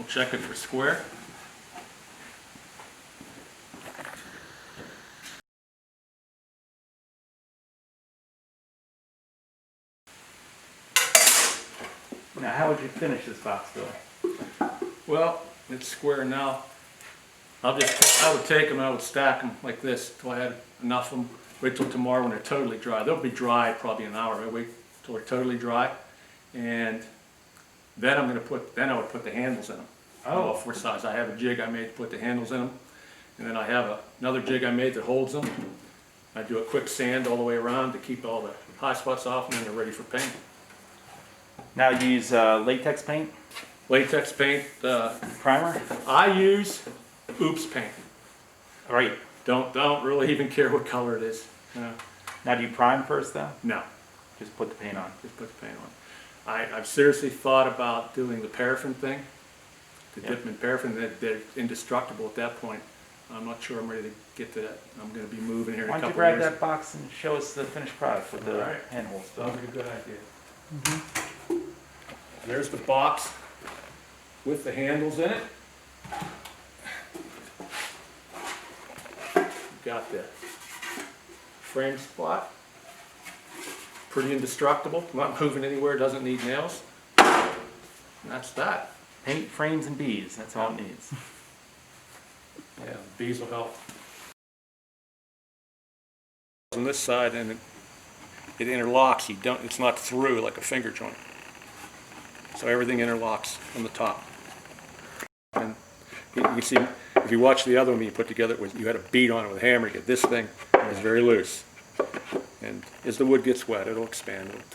check it for square. Now, how would you finish this box, Bill? Well, it's square now. I would take them and I would stack them like this till I had enough of them. Wait till tomorrow when they're totally dry. They'll be dry probably an hour. I wait till they're totally dry, and then I would put the handles in them. Oh. For size. I have a jig I made to put the handles in them, and then I have another jig I made that holds them. I do a quick sand all the way around to keep all the high spots off, and then they're ready for paint. Now you use latex paint? Latex paint. Primer? I use Oops paint. Right. Don't really even care what color it is. Now do you prime first though? No, Just put the paint on. just put the paint on. I've seriously thought about doing the paraffin thing, to dip them in paraffin. They're indestructible at that point. I'm not sure I'm ready to get to that. I'm going to be moving here in a Why don't couple you of grab years. that box and show us the finished product with the Alright. handholds? Sounds like a good idea. There's the box with the handles in it. Got the frame spot. Pretty indestructible. Not moving anywhere. Doesn't need nails. And that's that. Paint, frames, and bees. That's all it needs. Yeah, the bees will help. On this side, and it interlocks. It's not through like a finger joint. So everything interlocks from the top. And you can see, if you watch the other one you put together, you had a bead on it with a hammer to get this thing. It's very loose. And as the wood gets wet, it'll expand. It'll